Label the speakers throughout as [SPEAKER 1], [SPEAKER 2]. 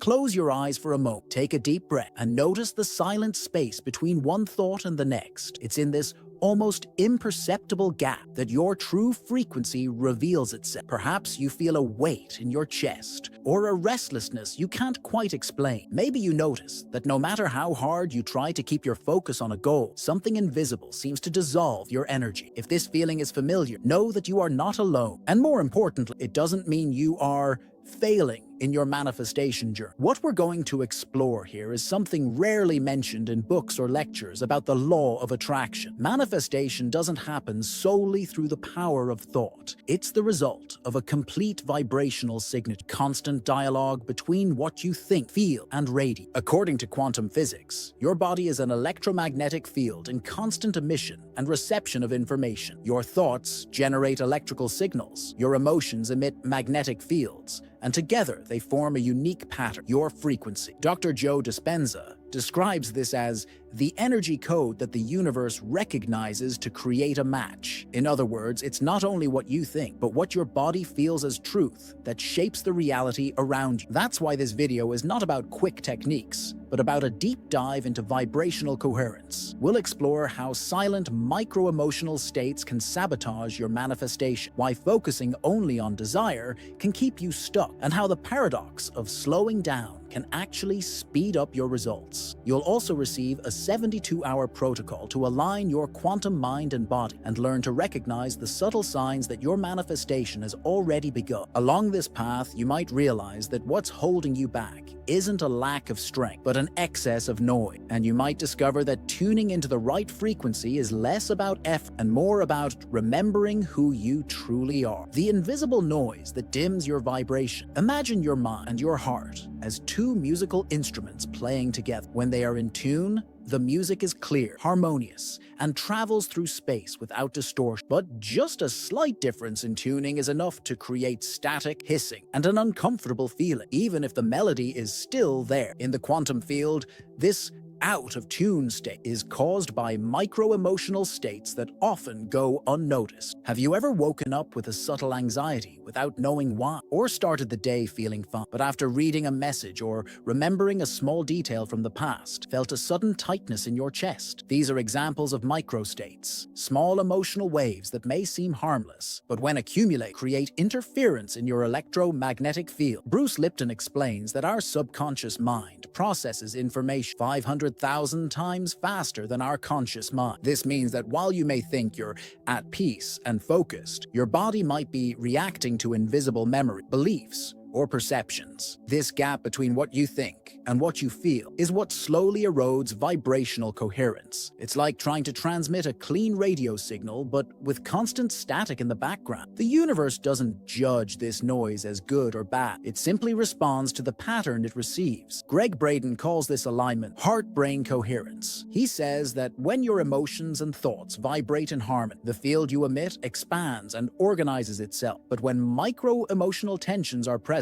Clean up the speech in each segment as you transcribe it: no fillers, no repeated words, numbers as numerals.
[SPEAKER 1] Close your eyes for a moment, take a deep breath, and notice the silent space between one thought and the next. It's in this almost imperceptible gap that your true frequency reveals itself. Perhaps you feel a weight in your chest or a restlessness you can't quite explain. Maybe you notice that no matter how hard you try to keep your focus on a goal, something invisible seems to dissolve your energy. If this feeling is familiar, know that you are not alone. And more importantly, it doesn't mean you are failing in your manifestation journey. What we're going to explore here is something rarely mentioned in books or lectures about the law of attraction. Manifestation doesn't happen solely through the power of thought. It's the result of a complete vibrational signature, constant dialogue between what you think, feel, and radiate. According to quantum physics, your body is an electromagnetic field in constant emission and reception of information. Your thoughts generate electrical signals, your emotions emit magnetic fields, and together they form a unique pattern, your frequency. Dr. Joe Dispenza describes this as the energy code that the universe recognizes to create a match. In other words, it's not only what you think, but what your body feels as truth that shapes the reality around you. That's why this video is not about quick techniques, but about a deep dive into vibrational coherence. We'll explore how silent micro-emotional states can sabotage your manifestation, why focusing only on desire can keep you stuck, and how the paradox of slowing down can actually speed up your results. You'll also receive a 72-hour protocol to align your quantum mind and body and learn to recognize the subtle signs that your manifestation has already begun. Along this path, you might realize that what's holding you back isn't a lack of strength, but an excess of noise. And you might discover that tuning into the right frequency is less about effort and more about remembering who you truly are. The invisible noise that dims your vibration. Imagine your mind and your heart as two musical instruments playing together. When they are in tune, the music is clear, harmonious, and travels through space without distortion. But just a slight difference in tuning is enough to create static, hissing, and an uncomfortable feeling, even if the melody is still there. In the quantum field, this out of tune state is caused by micro-emotional states that often go unnoticed. Have you ever woken up with a subtle anxiety without knowing why? Or started the day feeling fine, but after reading a message or remembering a small detail from the past, felt a sudden tightness in your chest? These are examples of microstates, small emotional waves that may seem harmless, but when accumulate, create interference in your electromagnetic field. Bruce Lipton explains that our subconscious mind processes information 500,000 times faster than our conscious mind. This means that while you may think you're at peace and focused, your body might be reacting to invisible memory, beliefs, or perceptions. This gap between what you think and what you feel is what slowly erodes vibrational coherence. It's like trying to transmit a clean radio signal, but with constant static in the background. The universe doesn't judge this noise as good or bad. It simply responds to the pattern it receives. Greg Braden calls this alignment heart-brain coherence. He says that when your emotions and thoughts vibrate in harmony, the field you emit expands and organizes itself. But when micro-emotional tensions are present,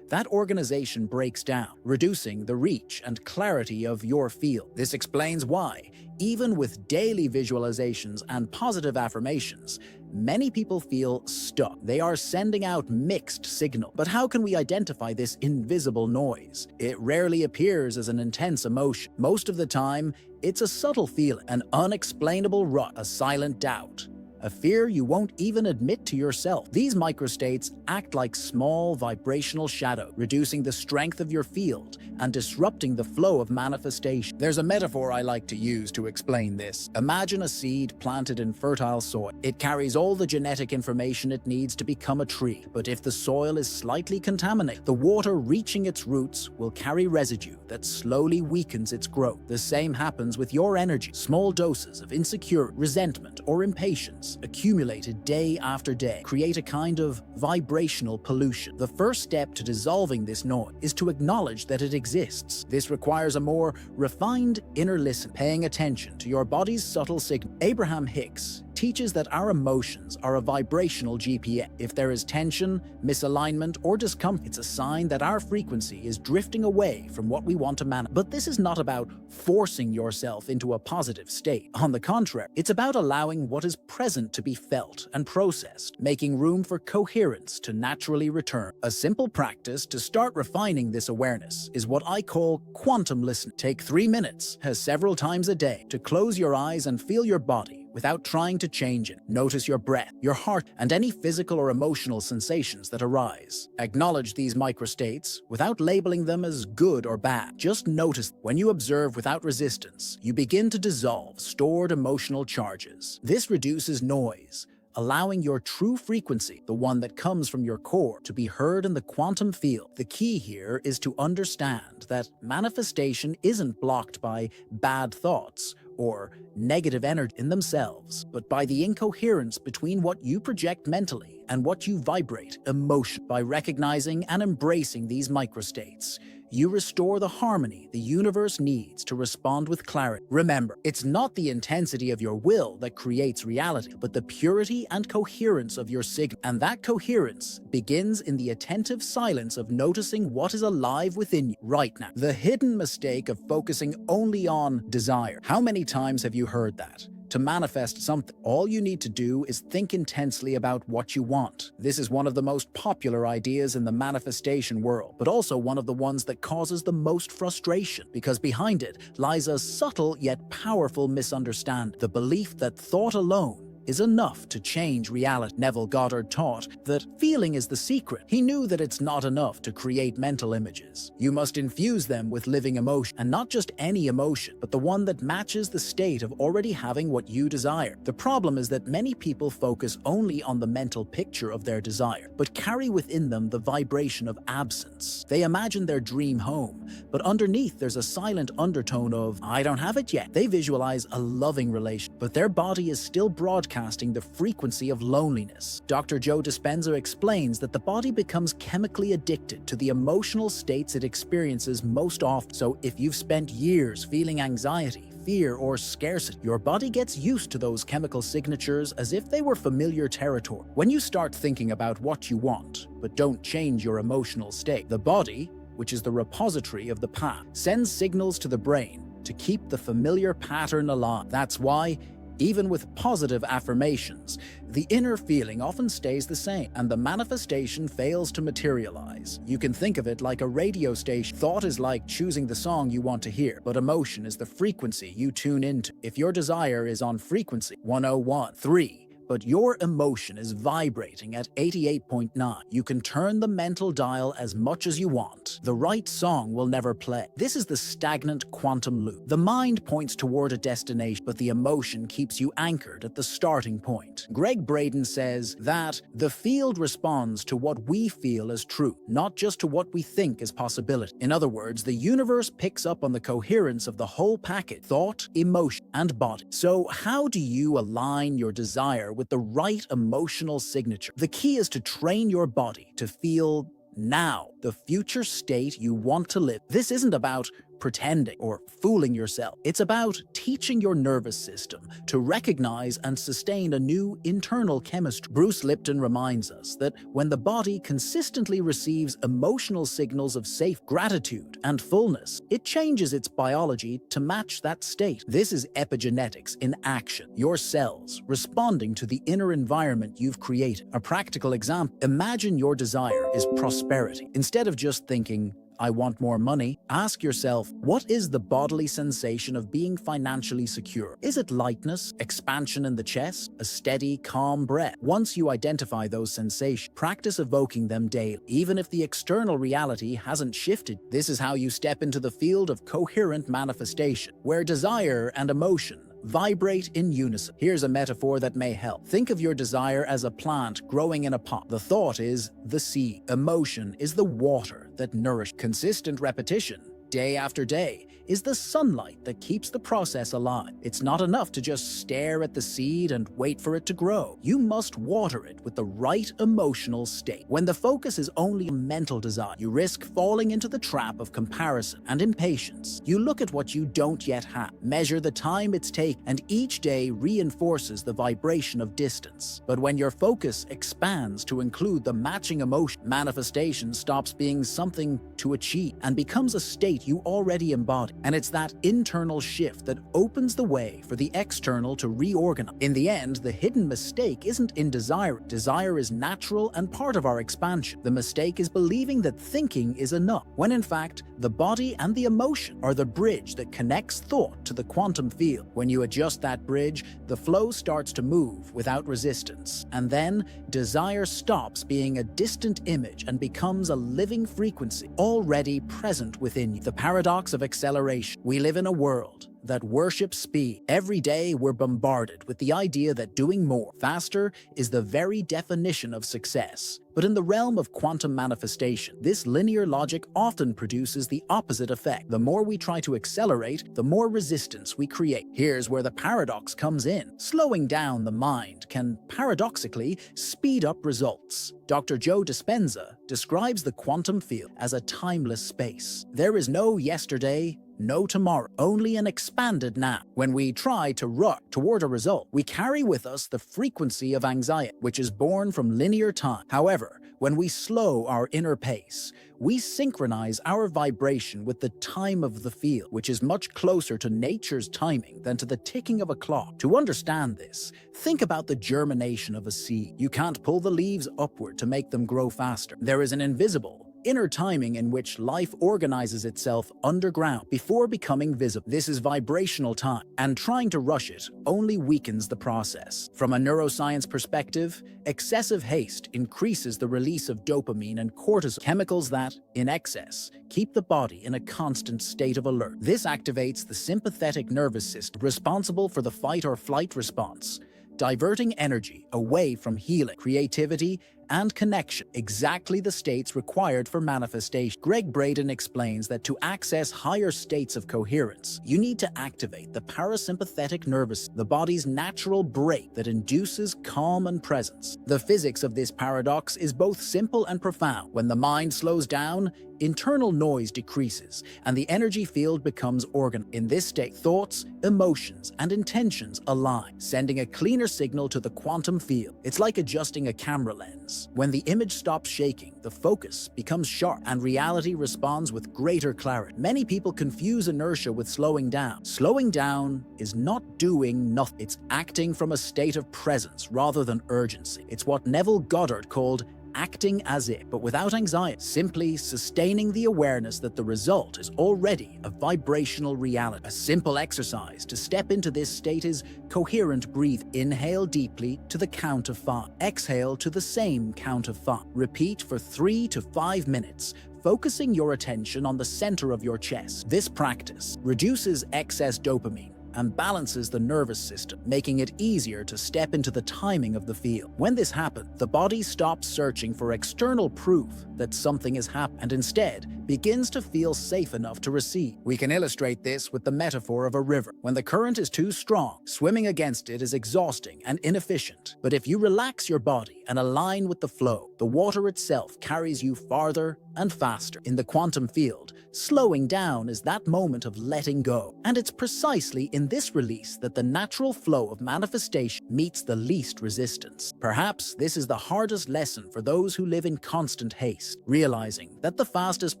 [SPEAKER 1] that organization breaks down, reducing the reach and clarity of your field. This explains why, even with daily visualizations and positive affirmations, many people feel stuck. They are sending out mixed signals. But how can we identify this invisible noise? It rarely appears as an intense emotion. Most of the time, it's a subtle feeling, an unexplainable rut, a silent doubt, a fear you won't even admit to yourself. These microstates act like small vibrational shadows, reducing the strength of your field and disrupting the flow of manifestation. There's a metaphor I like to use to explain this. Imagine a seed planted in fertile soil. It carries all the genetic information it needs to become a tree. But if the soil is slightly contaminated, the water reaching its roots will carry residue that slowly weakens its growth. The same happens with your energy. Small doses of insecurity, resentment, or impatience accumulated day after day create a kind of vibrational pollution. The first step to dissolving this noise is to acknowledge that it exists. This requires a more refined inner listen, paying attention to your body's subtle signal. Abraham Hicks teaches that our emotions are a vibrational GPS. If there is tension, misalignment, or discomfort, it's a sign that our frequency is drifting away from what we want to manage. But this is not about forcing yourself into a positive state. On the contrary, it's about allowing what is present to be felt and processed, making room for coherence to naturally return. A simple practice to start refining this awareness is what I call quantum listening. Take 3 minutes, several times a day, to close your eyes and feel your body without trying to change it. Notice your breath, your heart, and any physical or emotional sensations that arise. Acknowledge these microstates without labeling them as good or bad. Just notice. When you observe without resistance, you begin to dissolve stored emotional charges. This reduces noise, allowing your true frequency, the one that comes from your core, to be heard in the quantum field. The key here is to understand that manifestation isn't blocked by bad thoughts or negative energy in themselves, but by the incoherence between what you project mentally and what you vibrate emotionally. By recognizing and embracing these microstates, you restore the harmony the universe needs to respond with clarity. Remember, it's not the intensity of your will that creates reality, but the purity and coherence of your signal. And that coherence begins in the attentive silence of noticing what is alive within you right now. The hidden mistake of focusing only on desire. How many times have you heard that? To manifest something, all you need to do is think intensely about what you want. This is one of the most popular ideas in the manifestation world, but also one of the ones that causes the most frustration, because behind it lies a subtle yet powerful misunderstanding: the belief that thought alone is enough to change reality. Neville Goddard taught that feeling is the secret. He knew that it's not enough to create mental images. You must infuse them with living emotion, and not just any emotion, but the one that matches the state of already having what you desire. The problem is that many people focus only on the mental picture of their desire, but carry within them the vibration of absence. They imagine their dream home, but underneath there's a silent undertone of, "I don't have it yet." They visualize a loving relation, but their body is still broadcasting the frequency of loneliness. Dr. Joe Dispenza explains that the body becomes chemically addicted to the emotional states it experiences most often. So if you've spent years feeling anxiety, fear, or scarcity, your body gets used to those chemical signatures as if they were familiar territory. When you start thinking about what you want, but don't change your emotional state, the body, which is the repository of the past, sends signals to the brain to keep the familiar pattern alive. That's why, even with positive affirmations, the inner feeling often stays the same, and the manifestation fails to materialize. You can think of it like a radio station. Thought is like choosing the song you want to hear, but emotion is the frequency you tune into. If your desire is on frequency 101.3, but your emotion is vibrating at 88.9, you can turn the mental dial as much as you want. The right song will never play. This is the stagnant quantum loop. The mind points toward a destination, but the emotion keeps you anchored at the starting point. Greg Braden says that the field responds to what we feel as true, not just to what we think is possibility. In other words, the universe picks up on the coherence of the whole package: thought, emotion, and body. So how do you align your desire with the right emotional signature? The key is to train your body to feel now, the future state you want to live. This isn't about pretending or fooling yourself. It's about teaching your nervous system to recognize and sustain a new internal chemistry. Bruce Lipton reminds us that when the body consistently receives emotional signals of safe gratitude and fullness, it changes its biology to match that state. This is epigenetics in action. Your cells responding to the inner environment you've created. A practical example: imagine your desire is prosperity. Instead of just thinking, "I want more money," ask yourself, what is the bodily sensation of being financially secure? Is it lightness, expansion in the chest, a steady, calm breath? Once you identify those sensations, practice evoking them daily, even if the external reality hasn't shifted. This is how you step into the field of coherent manifestation, where desire and emotion vibrate in unison. Here's a metaphor that may help. Think of your desire as a plant growing in a pot. The thought is the seed. Emotion is the water that nourishes. Consistent repetition day after day, is the sunlight that keeps the process alive. It's not enough to just stare at the seed and wait for it to grow. You must water it with the right emotional state. When the focus is only on mental desire, you risk falling into the trap of comparison and impatience. You look at what you don't yet have, measure the time it's taken, and each day reinforces the vibration of distance. But when your focus expands to include the matching emotion, manifestation stops being something to achieve and becomes a state you already embody. And it's that internal shift that opens the way for the external to reorganize. In the end, the hidden mistake isn't in desire. Desire is natural and part of our expansion. The mistake is believing that thinking is enough, when in fact, the body and the emotion are the bridge that connects thought to the quantum field. When you adjust that bridge, the flow starts to move without resistance. And then, desire stops being a distant image and becomes a living frequency already present within you. The paradox of acceleration. We live in a world that worships speed. Every day we're bombarded with the idea that doing more, faster, is the very definition of success. But in the realm of quantum manifestation, this linear logic often produces the opposite effect. The more we try to accelerate, the more resistance we create. Here's where the paradox comes in. Slowing down the mind can, paradoxically, speed up results. Dr. Joe Dispenza describes the quantum field as a timeless space. There is no yesterday, no tomorrow, only an expanded now. When we try to rush toward a result, we carry with us the frequency of anxiety, which is born from linear time. However, when we slow our inner pace, we synchronize our vibration with the time of the field, which is much closer to nature's timing than to the ticking of a clock. To understand this, think about the germination of a seed. You can't pull the leaves upward to make them grow faster. There is an invisible, inner timing in which life organizes itself underground before becoming visible. This is vibrational time, and trying to rush it only weakens the process. From a neuroscience perspective, excessive haste increases the release of dopamine and cortisol, chemicals that, in excess, keep the body in a constant state of alert. This activates the sympathetic nervous system, responsible for the fight or flight response, diverting energy away from healing, creativity, and connection, exactly the states required for manifestation. Greg Braden explains that to access higher states of coherence, you need to activate the parasympathetic nervous system, the body's natural brake that induces calm and presence. The physics of this paradox is both simple and profound. When the mind slows down, internal noise decreases, and the energy field becomes organized. In this state, thoughts, emotions, and intentions align, sending a cleaner signal to the quantum field. It's like adjusting a camera lens. When the image stops shaking, the focus becomes sharp, and reality responds with greater clarity. Many people confuse inertia with slowing down. Slowing down is not doing nothing. It's acting from a state of presence rather than urgency. It's what Neville Goddard called acting as if, but without anxiety, simply sustaining the awareness that the result is already a vibrational reality. A simple exercise to step into this state is coherent breathing. Inhale deeply to the count of 5. Exhale to the same count of 5. Repeat for 3 to 5 minutes, focusing your attention on the center of your chest. This practice reduces excess dopamine and balances the nervous system, making it easier to step into the timing of the field. When this happens, the body stops searching for external proof that something has happened and instead begins to feel safe enough to receive. We can illustrate this with the metaphor of a river. When the current is too strong, swimming against it is exhausting and inefficient. But if you relax your body and align with the flow, the water itself carries you farther and faster. In the quantum field, slowing down is that moment of letting go. And it's precisely in this release that the natural flow of manifestation meets the least resistance. Perhaps this is the hardest lesson for those who live in constant haste, realizing that the fastest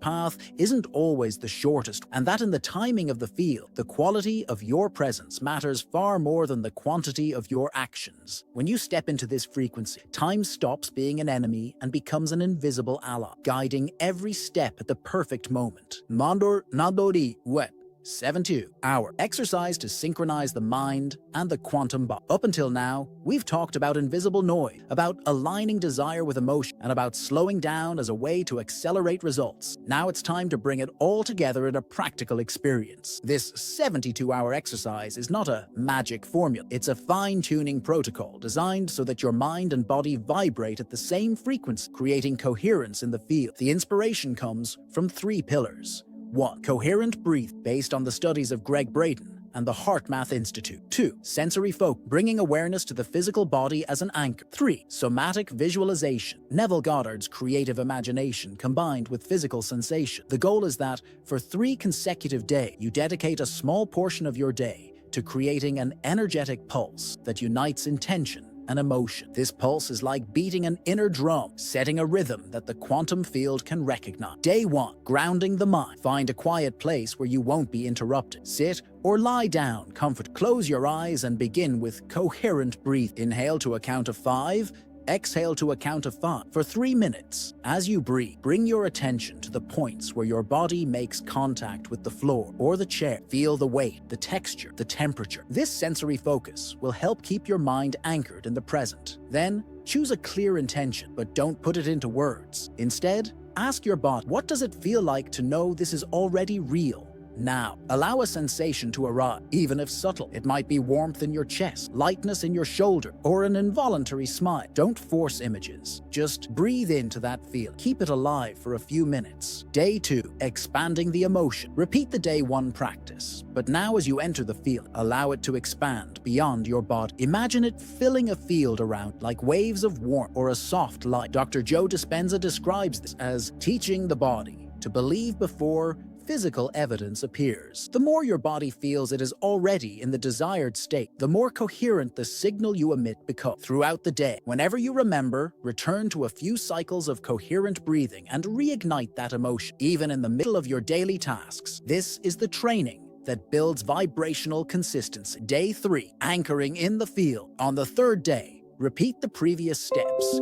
[SPEAKER 1] path isn't always the shortest, and that in the timing of the field, the quality of your presence matters far more than the quantity of your actions. When you step into this frequency, time stops being an enemy and becomes an invisible ally, guiding every step at the perfect moment. Mandor Nadori Wet 72-hour exercise to synchronize the mind and the quantum body. Up until now, we've talked about invisible noise, about aligning desire with emotion, and about slowing down as a way to accelerate results. Now it's time to bring it all together in a practical experience. This 72-hour exercise is not a magic formula. It's a fine-tuning protocol designed so that your mind and body vibrate at the same frequency, creating coherence in the field. The inspiration comes from 3 pillars. 1. Coherent breathing, based on the studies of Greg Braden and the HeartMath Institute. 2. Sensory focus, bringing awareness to the physical body as an anchor. 3. Somatic visualization, Neville Goddard's creative imagination combined with physical sensation. The goal is that for 3 consecutive days, you dedicate a small portion of your day to creating an energetic pulse that unites intention and emotion. This pulse is like beating an inner drum, setting a rhythm that the quantum field can recognize. Day 1. Grounding the mind. Find a quiet place where you won't be interrupted. Sit or lie down, comfort. Close your eyes and begin with coherent breathing. Inhale to a count of 5. Exhale to a count of 5 for 3 minutes. As you breathe, bring your attention to the points where your body makes contact with the floor or the chair. Feel the weight, the texture, the temperature. This sensory focus will help keep your mind anchored in the present. Then, choose a clear intention, but don't put it into words. Instead, ask your body, what does it feel like to know this is already real? Now, allow a sensation to arise, even if subtle. It might be warmth in your chest, lightness in your shoulder, or an involuntary smile. Don't force images. Just breathe into that feeling. Keep it alive for a few minutes. Day 2. Expanding the emotion. Repeat the day 1 practice, but now as you enter the feeling, allow it to expand beyond your body. Imagine it filling a field around like waves of warmth or a soft light. Dr. Joe Dispenza describes this as teaching the body to believe before physical evidence appears. The more your body feels it is already in the desired state, the more coherent the signal you emit becomes. Throughout the day, whenever you remember, return to a few cycles of coherent breathing and reignite that emotion, even in the middle of your daily tasks. This is the training that builds vibrational consistency. Day 3. Anchoring in the field. On the 3rd day, repeat the previous steps,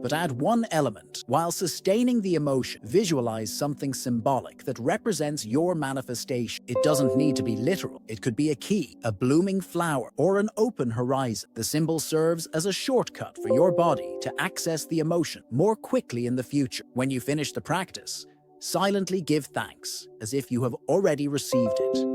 [SPEAKER 1] but add one element. While sustaining the emotion, visualize something symbolic that represents your manifestation. It doesn't need to be literal. It could be a key, a blooming flower, or an open horizon. The symbol serves as a shortcut for your body to access the emotion more quickly in the future. When you finish the practice, silently give thanks as if you have already received it.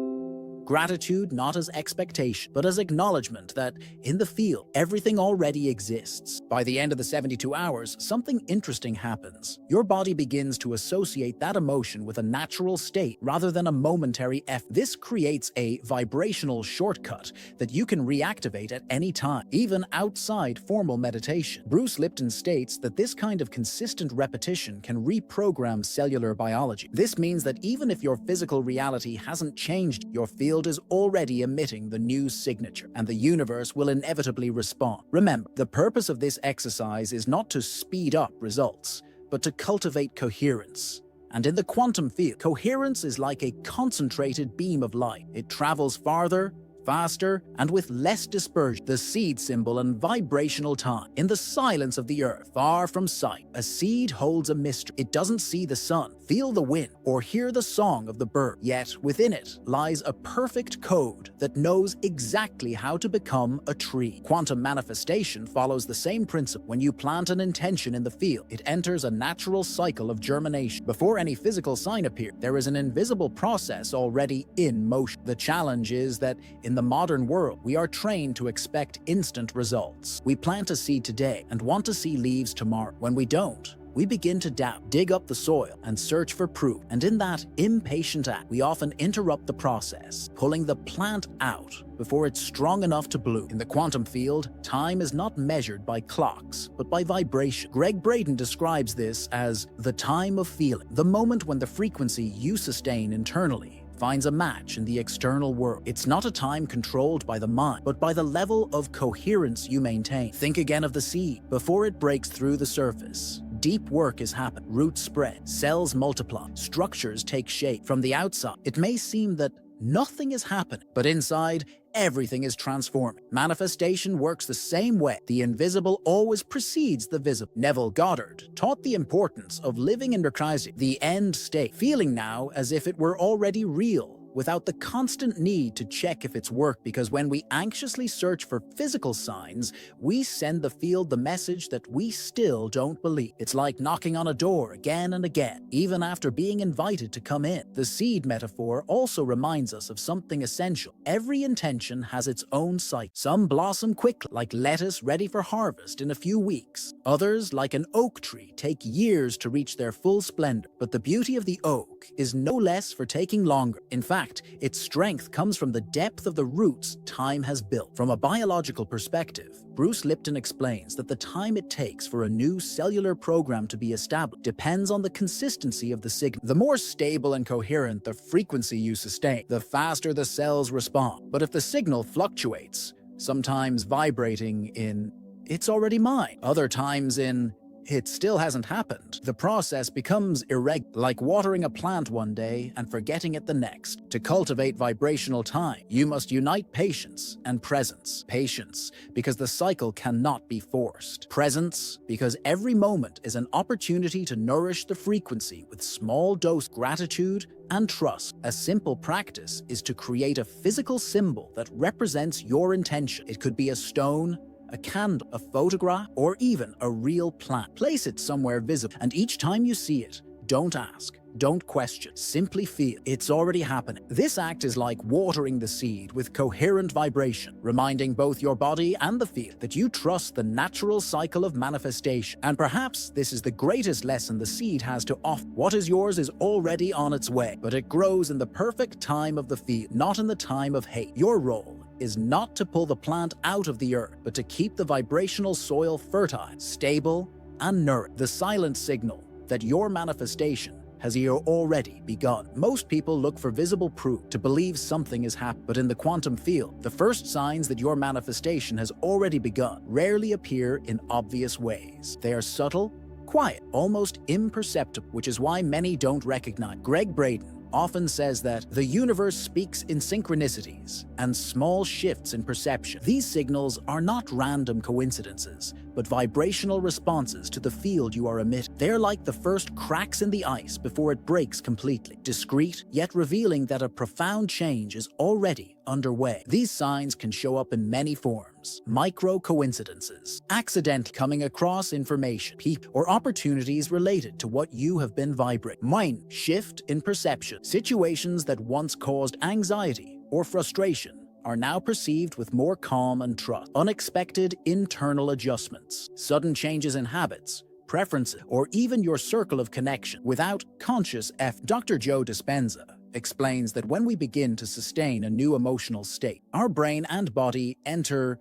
[SPEAKER 1] Gratitude not as expectation, but as acknowledgement that, in the field, everything already exists. By the end of the 72 hours, something interesting happens. Your body begins to associate that emotion with a natural state rather than a momentary effort. This creates a vibrational shortcut that you can reactivate at any time, even outside formal meditation. Bruce Lipton states that this kind of consistent repetition can reprogram cellular biology. This means that even if your physical reality hasn't changed, your field is already emitting the new signature, and the universe will inevitably respond. Remember, the purpose of this exercise is not to speed up results, but to cultivate coherence. And in the quantum field, coherence is like a concentrated beam of light. It travels farther, faster, and with less dispersion. The seed symbol and vibrational time. In the silence of the earth, far from sight, a seed holds a mystery. It doesn't see the sun, feel the wind, or hear the song of the bird. Yet within it lies a perfect code that knows exactly how to become a tree. Quantum manifestation follows the same principle. When you plant an intention in the field, it enters a natural cycle of germination. Before any physical sign appears, there is an invisible process already in motion. The challenge is that in the modern world, we are trained to expect instant results. We plant a seed today and want to see leaves tomorrow. When we don't, we begin to doubt, dig up the soil, and search for proof. And in that impatient act, we often interrupt the process, pulling the plant out before it's strong enough to bloom. In the quantum field, time is not measured by clocks, but by vibration. Greg Braden describes this as the time of feeling, the moment when the frequency you sustain internally finds a match in the external world. It's not a time controlled by the mind, but by the level of coherence you maintain. Think again of the seed. Before it breaks through the surface, deep work is happening. Roots spread, cells multiply, structures take shape. From the outside, it may seem that nothing is happening, but inside, everything is transforming. Manifestation works the same way. The invisible always precedes the visible. Neville Goddard taught the importance of living in the end state, feeling now as if it were already real, without the constant need to check if it's worked, because when we anxiously search for physical signs, we send the field the message that we still don't believe. It's like knocking on a door again and again, even after being invited to come in. The seed metaphor also reminds us of something essential. Every intention has its own cycle. Some blossom quickly, like lettuce ready for harvest in a few weeks. Others, like an oak tree, take years to reach their full splendor. But the beauty of the oak is no less for taking longer. In fact, its strength comes from the depth of the roots time has built. From a biological perspective, Bruce Lipton explains that the time it takes for a new cellular program to be established depends on the consistency of the signal. The more stable and coherent the frequency you sustain, the faster the cells respond. But if the signal fluctuates, sometimes vibrating in "it's already mine," other times in "it still hasn't happened," the process becomes irregular, like watering a plant one day and forgetting it the next. To cultivate vibrational time, you must unite patience and presence. Patience, because the cycle cannot be forced. Presence, because every moment is an opportunity to nourish the frequency with small dose gratitude and trust. A simple practice is to create a physical symbol that represents your intention. It could be a stone, a candle, a photograph, or even a real plant. Place it somewhere visible, and each time you see it, don't ask, don't question, simply feel it's already happening. This act is like watering the seed with coherent vibration, reminding both your body and the field that you trust the natural cycle of manifestation. And perhaps this is the greatest lesson the seed has to offer. What is yours is already on its way, but it grows in the perfect time of the field, not in the time of hate. Your role is not to pull the plant out of the earth, but to keep the vibrational soil fertile, stable, and nourished. The silent signal that your manifestation has here already begun. Most people look for visible proof to believe something is happening, but in the quantum field, the first signs that your manifestation has already begun rarely appear in obvious ways. They are subtle, quiet, almost imperceptible, which is why many don't recognize. Greg Braden often says that the universe speaks in synchronicities and small shifts in perception. These signals are not random coincidences, but vibrational responses to the field you are emitting. They're like the first cracks in the ice before it breaks completely, discreet, yet revealing that a profound change is already underway. These signs can show up in many forms: micro coincidences, accidentally coming across information, people, or opportunities related to what you have been vibrating. Mind shift in perception. Situations that once caused anxiety or frustration are now perceived with more calm and trust. Unexpected internal adjustments, sudden changes in habits, preferences, or even your circle of connection without conscious effort. Dr. Joe Dispenza explains that when we begin to sustain a new emotional state, our brain and body enter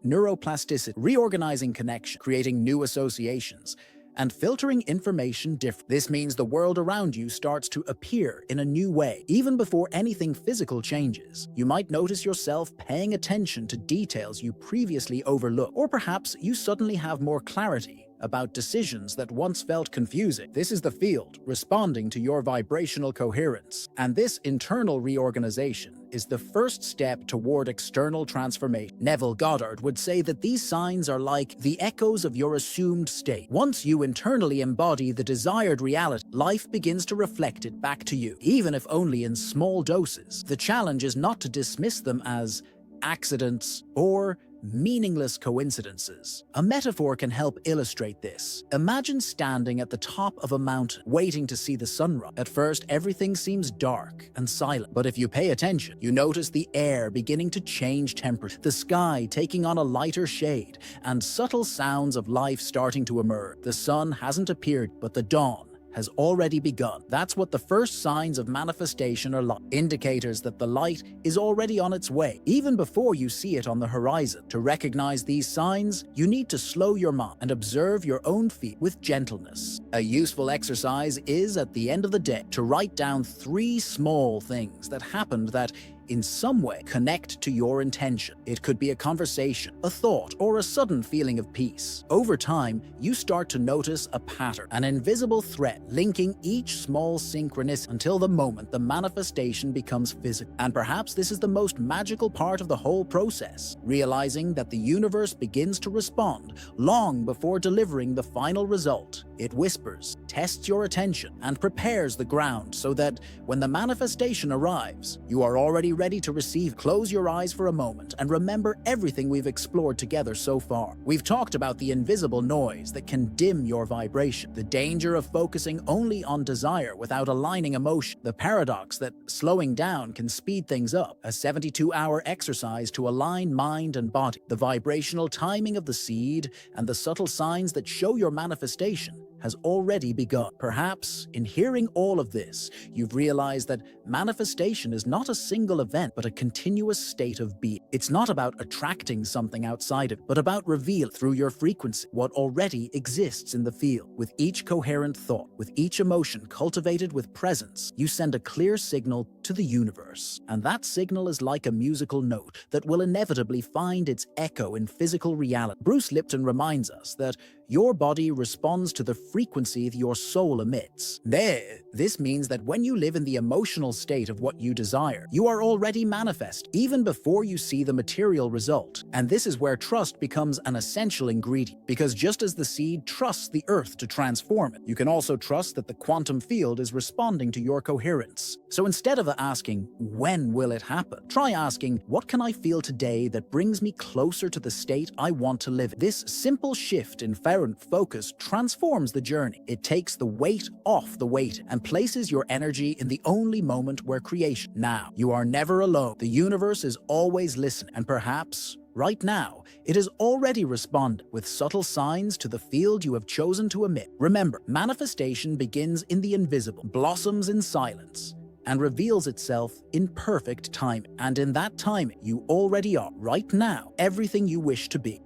[SPEAKER 1] neuroplasticity, reorganizing connection, creating new associations, and filtering information differently. This means the world around you starts to appear in a new way. Even before anything physical changes, you might notice yourself paying attention to details you previously overlooked, or perhaps you suddenly have more clarity about decisions that once felt confusing. This is the field responding to your vibrational coherence, and this internal reorganization is the first step toward external transformation. Neville Goddard would say that these signs are like the echoes of your assumed state. Once you internally embody the desired reality, life begins to reflect it back to you, even if only in small doses. The challenge is not to dismiss them as accidents or meaningless coincidences. A metaphor can help illustrate this. Imagine standing at the top of a mountain, waiting to see the sunrise. At first, everything seems dark and silent, but if you pay attention, you notice the air beginning to change temperature, the sky taking on a lighter shade, and subtle sounds of life starting to emerge. The sun hasn't appeared, but the dawn has already begun. That's what the first signs of manifestation are like, indicators that the light is already on its way, even before you see it on the horizon. To recognize these signs, you need to slow your mind and observe your own feet with gentleness. A useful exercise is, at the end of the day, to write down 3 small things that happened that in some way connect to your intention. It could be a conversation, a thought, or a sudden feeling of peace. Over time, you start to notice a pattern, an invisible thread linking each small synchronicity until the moment the manifestation becomes physical. And perhaps this is the most magical part of the whole process, realizing that the universe begins to respond long before delivering the final result. It whispers, tests your attention, and prepares the ground so that when the manifestation arrives, you are already ready to receive. Close your eyes for a moment and remember everything we've explored together so far. We've talked about the invisible noise that can dim your vibration, the danger of focusing only on desire without aligning emotion, the paradox that slowing down can speed things up, a 72-hour exercise to align mind and body, the vibrational timing of the seed, and the subtle signs that show your manifestation has already begun. Perhaps, in hearing all of this, you've realized that manifestation is not a single event, but a continuous state of being. It's not about attracting something outside of it, but about reveal through your frequency what already exists in the field. With each coherent thought, with each emotion cultivated with presence, you send a clear signal to the universe. And that signal is like a musical note that will inevitably find its echo in physical reality. Bruce Lipton reminds us that your body responds to the frequency that your soul emits. This means that when you live in the emotional state of what you desire, you are already manifest, even before you see the material result. And this is where trust becomes an essential ingredient, because just as the seed trusts the earth to transform it, you can also trust that the quantum field is responding to your coherence. So instead of asking, when will it happen? Try asking, what can I feel today that brings me closer to the state I want to live in? This simple shift in focus transforms the journey. It takes the weight off the waiting and places your energy in the only moment where creation. Now, you are never alone. The universe is always listening, and perhaps right now, it has already responded with subtle signs to the field you have chosen to emit. Remember, manifestation begins in the invisible, blossoms in silence, and reveals itself in perfect timing. And in that timing, you already are, right now, everything you wish to be.